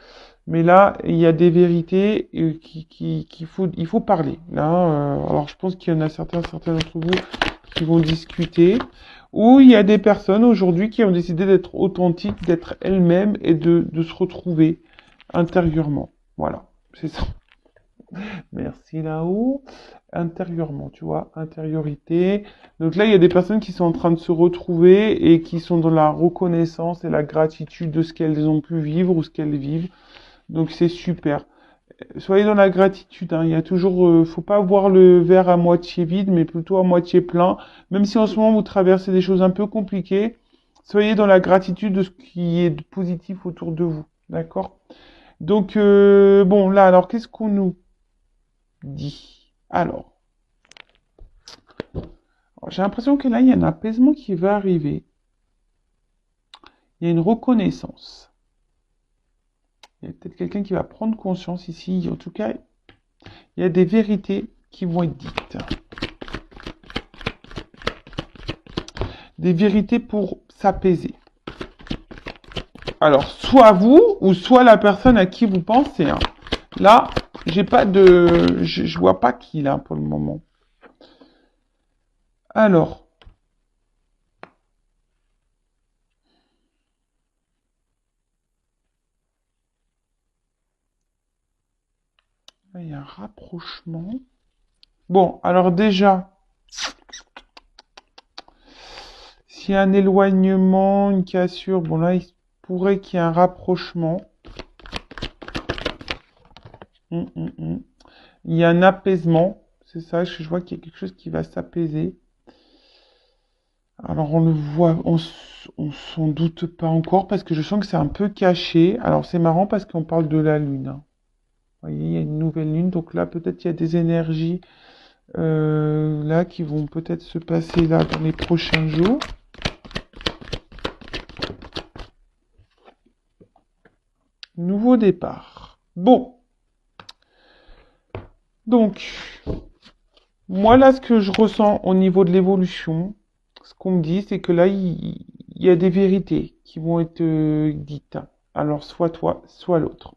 Mais là, il y a des vérités il faut parler. Là, alors je pense qu'il y en a certains d'entre vous qui vont discuter. Ou il y a des personnes aujourd'hui qui ont décidé d'être authentiques, d'être elles-mêmes et de se retrouver intérieurement. Voilà, c'est ça. Merci là-haut. intérieurement, tu vois, intériorité. Donc là, il y a des personnes qui sont en train de se retrouver et qui sont dans la reconnaissance et la gratitude de ce qu'elles ont pu vivre ou ce qu'elles vivent. Donc c'est super. Soyez dans la gratitude, hein. Il y a toujours, faut pas voir le verre à moitié vide, mais plutôt à moitié plein. Même si en ce moment vous traversez des choses un peu compliquées, soyez dans la gratitude de ce qui est de positif autour de vous. D'accord? Donc, bon, là, alors, qu'est-ce qu'on nous dit? Alors, j'ai l'impression que là, il y a un apaisement qui va arriver. Il y a une reconnaissance. Il y a peut-être quelqu'un qui va prendre conscience ici. En tout cas, il y a des vérités qui vont être dites. Des vérités pour s'apaiser. Alors, soit vous, ou soit la personne à qui vous pensez. Hein. Là, j'ai pas de... Je vois pas qui, là, pour le moment. Alors... il y a un rapprochement. Bon, alors déjà, s'il y a un éloignement, une cassure, bon là, il pourrait qu'il y ait un rapprochement. Il y a un apaisement, c'est ça, je vois qu'il y a quelque chose qui va s'apaiser. Alors on le voit, on s'en doute pas encore parce que je sens que c'est un peu caché. Alors c'est marrant parce qu'on parle de la lune. Hein. Vous voyez, il y a une nouvelle lune, donc là peut-être il y a des énergies là qui vont peut-être se passer là dans les prochains jours. Nouveau départ. Bon. Donc, moi là, ce que je ressens au niveau de l'évolution, ce qu'on me dit, c'est que là, il y a des vérités qui vont être dites. Alors, soit toi, soit l'autre.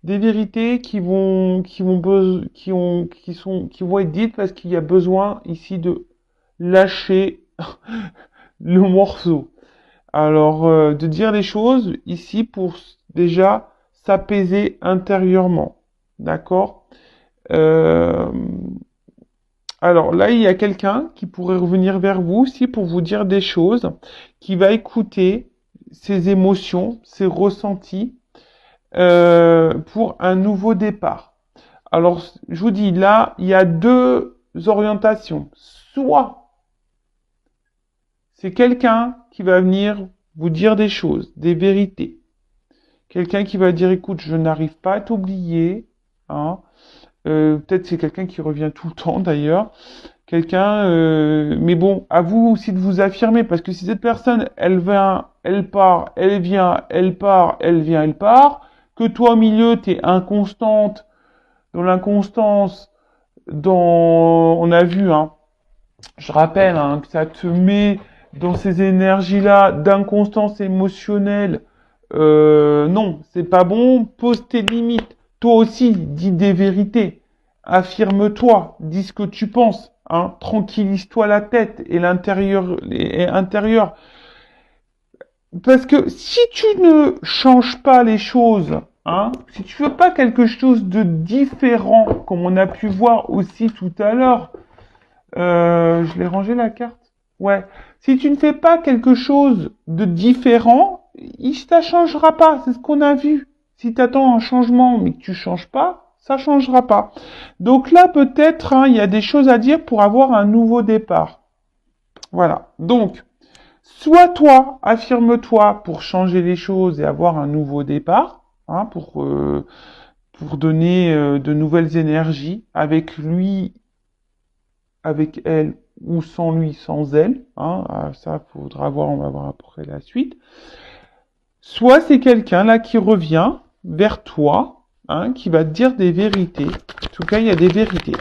Des vérités qui vont être dites parce qu'il y a besoin ici de lâcher le morceau. Alors, de dire les choses ici pour déjà s'apaiser intérieurement. D'accord? Euh, alors là, il y a quelqu'un qui pourrait revenir vers vous aussi pour vous dire des choses, qui va écouter ses émotions, ses ressentis pour un nouveau départ. Alors, je vous dis, là, il y a deux orientations. Soit c'est quelqu'un qui va venir vous dire des choses, des vérités. Quelqu'un qui va dire, écoute, je n'arrive pas à t'oublier. Hein. Peut-être c'est quelqu'un qui revient tout le temps d'ailleurs. Quelqu'un, mais bon, à vous aussi de vous affirmer, parce que si cette personne, elle vient, elle part, elle vient, elle part, elle vient, elle part, que toi au milieu, t'es inconstante, dans l'inconstance, on a vu, hein, je rappelle, hein, que ça te met dans ces énergies-là d'inconstance émotionnelle, non, c'est pas bon, pose tes limites. Toi aussi, dis des vérités. Affirme-toi, dis ce que tu penses. Hein. Tranquillise-toi la tête et l'intérieur et intérieur. Parce que si tu ne changes pas les choses, hein, si tu veux pas quelque chose de différent, comme on a pu voir aussi tout à l'heure, je l'ai rangé la carte. Ouais. Si tu ne fais pas quelque chose de différent, ça changera pas. C'est ce qu'on a vu. Si tu attends un changement mais que tu changes pas, ça changera pas. Donc là, peut-être, hein, il y a des choses à dire pour avoir un nouveau départ. Voilà. Donc, soit toi, affirme-toi pour changer les choses et avoir un nouveau départ, hein, pour donner de nouvelles énergies avec lui, avec elle ou sans lui, sans elle. Hein, ça, faudra voir, on va voir après la suite. Soit c'est quelqu'un là qui revient vers toi, hein, qui va te dire des vérités. En tout cas, il y a des vérités.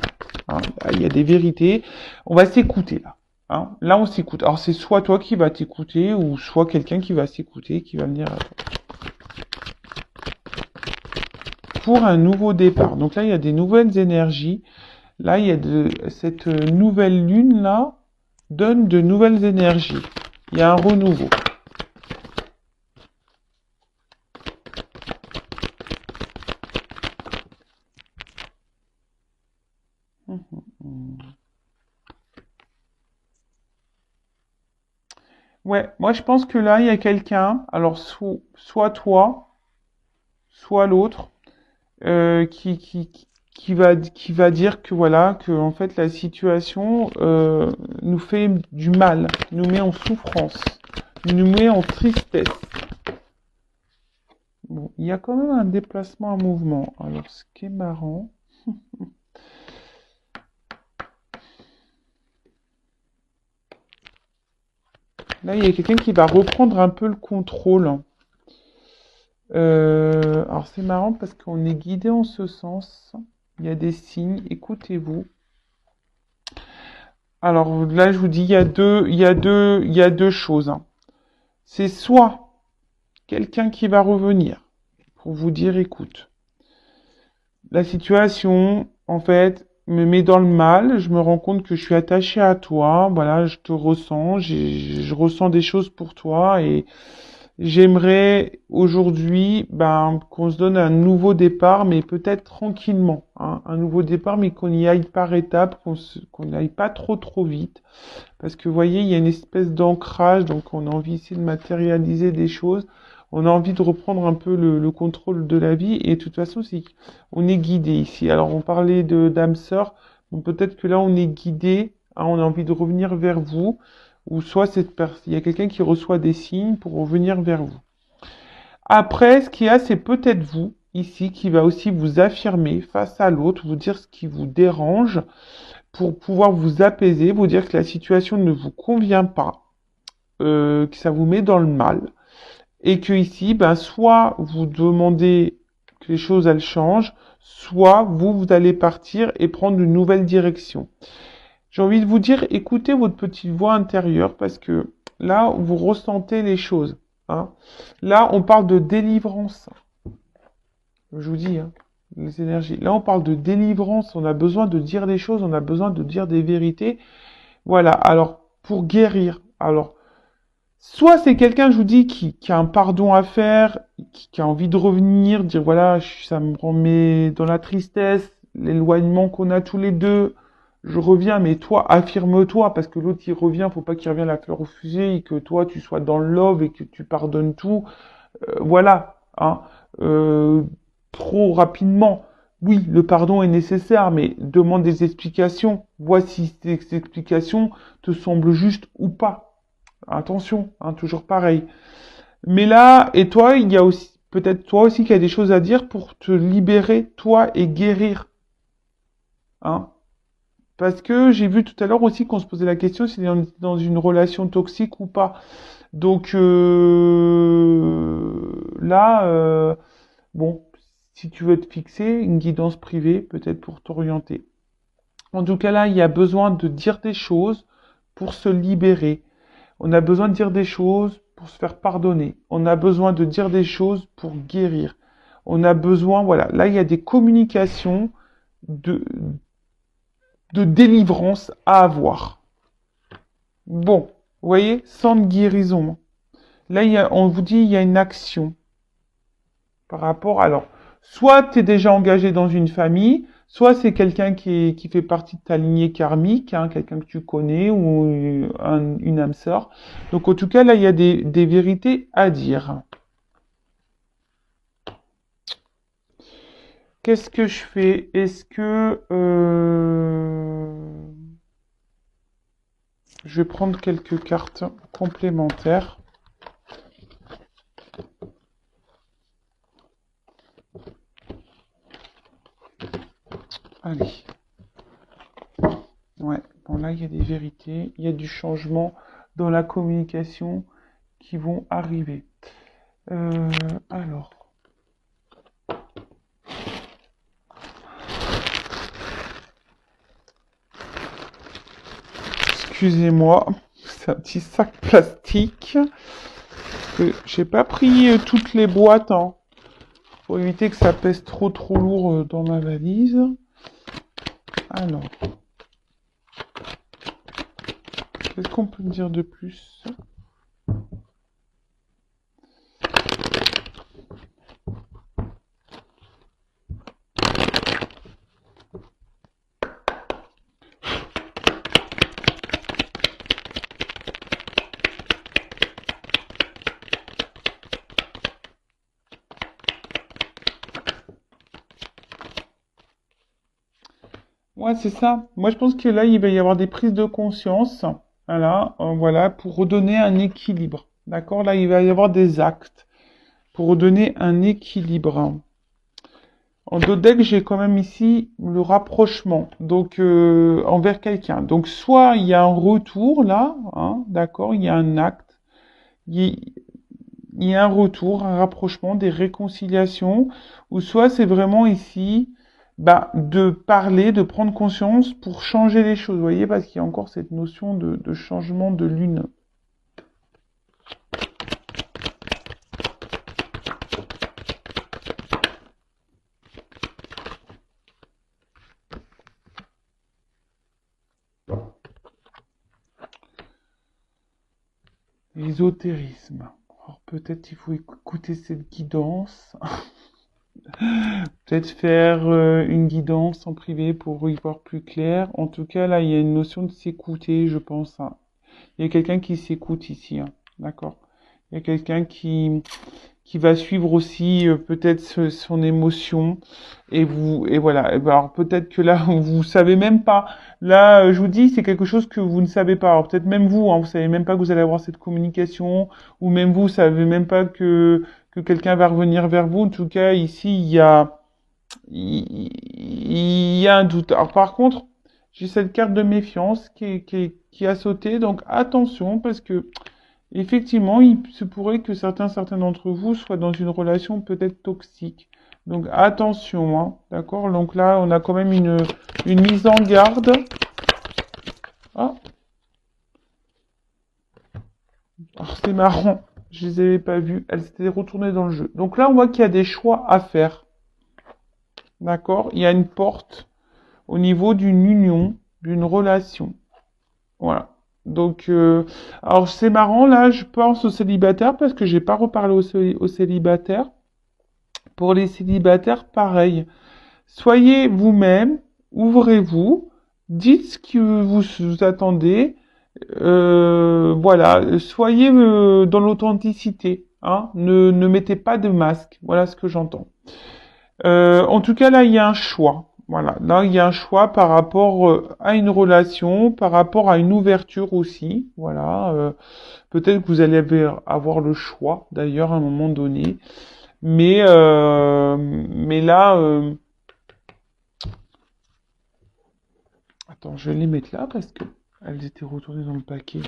Hein, il y a des vérités. On va s'écouter là. Hein. Là, on s'écoute. Alors, c'est soit toi qui vas t'écouter, ou soit quelqu'un qui va s'écouter, qui va venir pour un nouveau départ. Donc là, il y a des nouvelles énergies. Là, il y a cette nouvelle lune là donne de nouvelles énergies. Il y a un renouveau. Ouais, moi je pense que là, il y a quelqu'un, alors soit toi, soit l'autre, qui va dire que voilà, que en fait la situation nous fait du mal, nous met en souffrance, nous met en tristesse. Bon, il y a quand même un déplacement, un mouvement. Alors, ce qui est marrant, là, il y a quelqu'un qui va reprendre un peu le contrôle. Alors, c'est marrant parce qu'on est guidé en ce sens. Il y a des signes, écoutez-vous. Alors là, je vous dis, il y a deux choses, hein. C'est soit quelqu'un qui va revenir pour vous dire, écoute, la situation, en fait, me met dans le mal. Je me rends compte que je suis attaché à toi. Voilà, je te ressens. Je ressens des choses pour toi et j'aimerais aujourd'hui, ben, qu'on se donne un nouveau départ, mais peut-être tranquillement, hein. Un nouveau départ, mais qu'on y aille par étapes, qu'on n'aille pas trop vite. Parce que vous voyez, il y a une espèce d'ancrage, donc on a envie ici de matérialiser des choses. On a envie de reprendre un peu le contrôle de la vie. Et de toute façon, on est guidé ici. Alors, on parlait de d'âme sœur. Donc, peut-être que là, on est guidé, hein, on a envie de revenir vers vous. Ou soit il y a quelqu'un qui reçoit des signes pour revenir vers vous. Après, ce qu'il y a, c'est peut-être vous, ici, qui va aussi vous affirmer face à l'autre, vous dire ce qui vous dérange, pour pouvoir vous apaiser, vous dire que la situation ne vous convient pas, que ça vous met dans le mal, et que ici, ben, soit vous demandez que les choses elles changent, soit vous allez partir et prendre une nouvelle direction. J'ai envie de vous dire, écoutez votre petite voix intérieure parce que là, vous ressentez les choses, hein. Là, on parle de délivrance. Je vous dis, hein, les énergies. Là, on parle de délivrance. On a besoin de dire des choses, on a besoin de dire des vérités. Voilà. Alors, pour guérir, alors, soit c'est quelqu'un, je vous dis, qui a un pardon à faire, qui a envie de revenir, dire voilà, ça me remet dans la tristesse, l'éloignement qu'on a tous les deux. Je reviens, mais toi, affirme-toi, parce que l'autre, il revient, faut pas qu'il revienne la fleur au fusil, et que toi, tu sois dans le love et que tu pardonnes tout. Voilà, hein. Euh, Trop rapidement. Oui, le pardon est nécessaire, mais demande des explications. Vois si ces explications te semblent justes ou pas. Attention, hein, toujours pareil. Mais là, et toi, il y a aussi, peut-être toi aussi qui a des choses à dire pour te libérer, toi, et guérir. Hein. Parce que j'ai vu tout à l'heure aussi qu'on se posait la question si on était dans une relation toxique ou pas. Donc là, bon, si tu veux te fixer, une guidance privée, peut-être pour t'orienter. En tout cas, là, il y a besoin de dire des choses pour se libérer. On a besoin de dire des choses pour se faire pardonner. On a besoin de dire des choses pour guérir. On a besoin, voilà, là, il y a des communications de, de délivrance à avoir. Bon, vous voyez, sans de guérison. Là, on vous dit, il y a une action par rapport, alors, soit tu es déjà engagé dans une famille, soit c'est quelqu'un qui fait partie de ta lignée karmique, hein, quelqu'un que tu connais ou une âme sœur. Donc, en tout cas, là, il y a des vérités à dire. Qu'est-ce que je fais? Est-ce que je vais prendre quelques cartes complémentaires? Allez. Ouais, bon là il y a des vérités, il y a du changement dans la communication qui vont arriver. Alors, excusez-moi, c'est un petit sac plastique que j'ai pas pris toutes les boîtes, hein, pour éviter que ça pèse trop lourd dans ma valise. Alors, qu'est-ce qu'on peut me dire de plus? Ouais, c'est ça. Moi, je pense que là, il va y avoir des prises de conscience, voilà, pour redonner un équilibre. D'accord? Là, il va y avoir des actes pour redonner un équilibre. En dos deck, j'ai quand même ici le rapprochement, donc envers quelqu'un. Donc, soit il y a un retour là, hein, d'accord, il y a un acte, il il y a un retour, un rapprochement, des réconciliations, ou soit c'est vraiment ici bah, de parler, de prendre conscience pour changer les choses, vous voyez, parce qu'il y a encore cette notion de changement de lune. L'ésotérisme. Alors peut-être il faut écouter cette guidance, peut-être faire une guidance en privé pour y voir plus clair. En tout cas, là, il y a une notion de s'écouter, je pense, hein. Il y a quelqu'un qui s'écoute ici, hein. D'accord? Il y a quelqu'un qui va suivre aussi peut-être son émotion et voilà. Et ben, alors peut-être que là vous savez même pas. Là, je vous dis, c'est quelque chose que vous ne savez pas. Alors peut-être même vous, hein, vous savez même pas que vous allez avoir cette communication, ou même vous savez même pas que quelqu'un va revenir vers vous. En tout cas, ici il y a un doute. Alors par contre, j'ai cette carte de méfiance qui a sauté, donc attention parce que effectivement, il se pourrait que certains d'entre vous soient dans une relation peut-être toxique. Donc attention, hein, d'accord? Donc là, on a quand même une mise en garde. Ah, alors c'est marrant, je les avais pas vues, elles s'étaient retournées dans le jeu. Donc là, on voit qu'il y a des choix à faire, d'accord? Il y a une porte au niveau d'une union, d'une relation. Voilà. Donc, alors c'est marrant, là, je pense aux célibataires parce que j'ai pas reparlé aux célibataires. Pour les célibataires, pareil. Soyez vous-même, ouvrez-vous, dites ce que vous attendez, voilà, soyez dans l'authenticité, hein, ne mettez pas de masque, voilà ce que j'entends. En tout cas, là, il y a un choix. Voilà, là, il y a un choix par rapport à une relation, par rapport à une ouverture aussi. Voilà, peut-être que vous allez avoir le choix, d'ailleurs, à un moment donné. Mais là, attends, je vais les mettre là parce que elles étaient retournées dans le paquet.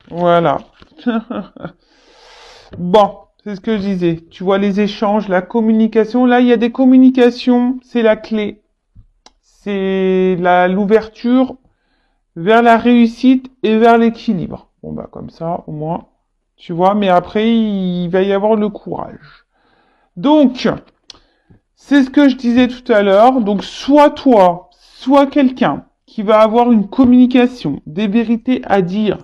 Voilà. Bon, c'est ce que je disais. Tu vois les échanges, la communication. Là, il y a des communications, c'est la clé. C'est l'ouverture vers la réussite et vers l'équilibre. Bon, bah, comme ça, au moins, tu vois. Mais après, il va y avoir le courage. Donc, c'est ce que je disais tout à l'heure. Donc, soit toi, soit quelqu'un qui va avoir une communication, des vérités à dire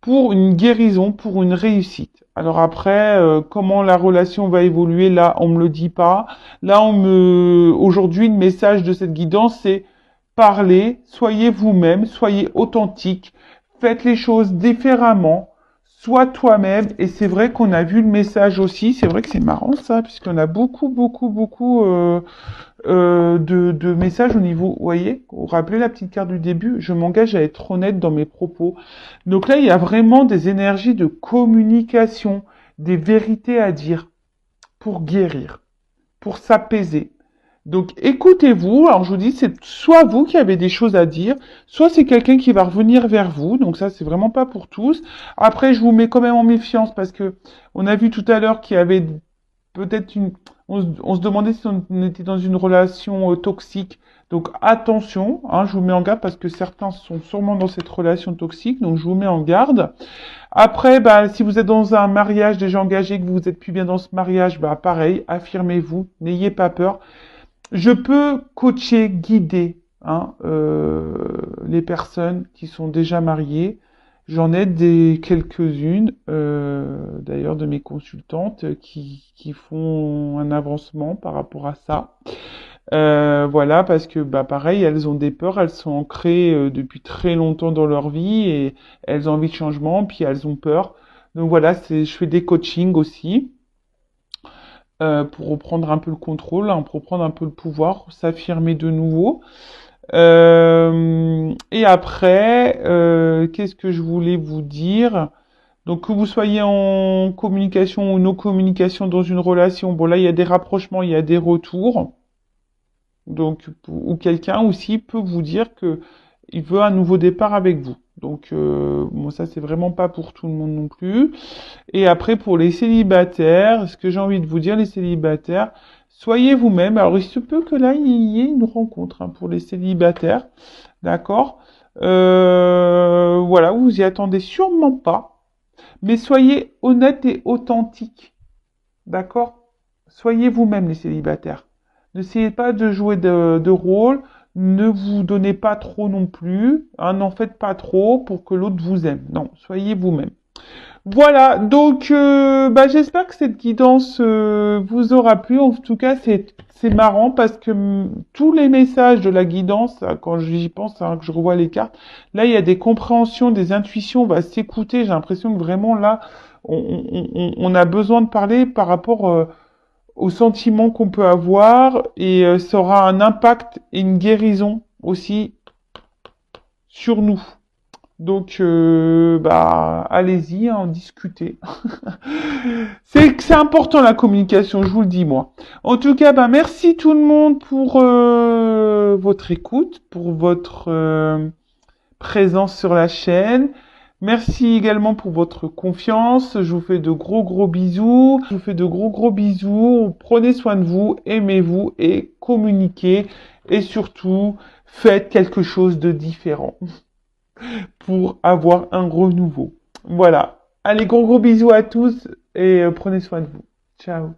pour une guérison, pour une réussite. Alors après, comment la relation va évoluer, là, on me le dit pas. Là, aujourd'hui, le message de cette guidance, c'est parlez, soyez vous-même, soyez authentique, faites les choses différemment, sois toi-même. Et c'est vrai qu'on a vu le message aussi. C'est vrai que c'est marrant ça, puisqu'on a beaucoup de messages au niveau, vous voyez, vous vous rappelez la petite carte du début, je m'engage à être honnête dans mes propos. Donc là, il y a vraiment des énergies de communication, des vérités à dire pour guérir, pour s'apaiser. Donc écoutez-vous, alors je vous dis, c'est soit vous qui avez des choses à dire, soit c'est quelqu'un qui va revenir vers vous, donc ça c'est vraiment pas pour tous. Après, je vous mets quand même en méfiance parce que on a vu tout à l'heure qu'il y avait peut-être on se demandait si on était dans une relation toxique. Donc attention, hein, je vous mets en garde parce que certains sont sûrement dans cette relation toxique, donc je vous mets en garde. Après, bah, si vous êtes dans un mariage déjà engagé, que vous êtes plus bien dans ce mariage, bah pareil, affirmez-vous, n'ayez pas peur. Je peux coacher, guider, hein, les personnes qui sont déjà mariées. J'en ai quelques-unes, d'ailleurs, de mes consultantes qui font un avancement par rapport à ça. Voilà, parce que bah pareil, elles ont des peurs, elles sont ancrées depuis très longtemps dans leur vie et elles ont envie de changement, puis elles ont peur. Donc voilà, je fais des coachings aussi pour reprendre un peu le contrôle, hein, pour reprendre un peu le pouvoir, s'affirmer de nouveau. Et après, qu'est-ce que je voulais vous dire? Donc que vous soyez en communication ou non communication dans une relation, bon là il y a des rapprochements, il y a des retours. Donc ou quelqu'un aussi peut vous dire que il veut un nouveau départ avec vous. Donc bon ça c'est vraiment pas pour tout le monde non plus. Et après pour les célibataires, ce que j'ai envie de vous dire les célibataires, soyez vous-même. Alors il se peut que là il y ait une rencontre hein, pour les célibataires, d'accord? Voilà, vous y attendez sûrement pas, mais soyez honnête et authentique, d'accord? Soyez vous-même les célibataires. N'essayez pas de jouer de rôle, ne vous donnez pas trop non plus, hein, n'en faites pas trop pour que l'autre vous aime. Non, soyez vous-même. Voilà, donc bah, j'espère que cette guidance vous aura plu. En tout cas, c'est marrant parce que tous les messages de la guidance, quand j'y pense, hein, que je revois les cartes, là il y a des compréhensions, des intuitions, on va s'écouter. J'ai l'impression que vraiment là, on a besoin de parler par rapport aux sentiments qu'on peut avoir et ça aura un impact et une guérison aussi sur nous. Donc, bah, allez-y, en discutez. C'est important la communication, je vous le dis moi. En tout cas, bah, merci tout le monde pour votre écoute, pour votre présence sur la chaîne. Merci également pour votre confiance. Je vous fais de gros gros bisous. Je vous fais de gros gros bisous. Prenez soin de vous, aimez-vous et communiquez. Et surtout, faites quelque chose de différent pour avoir un renouveau. Voilà. Allez, gros gros bisous à tous et prenez soin de vous. Ciao.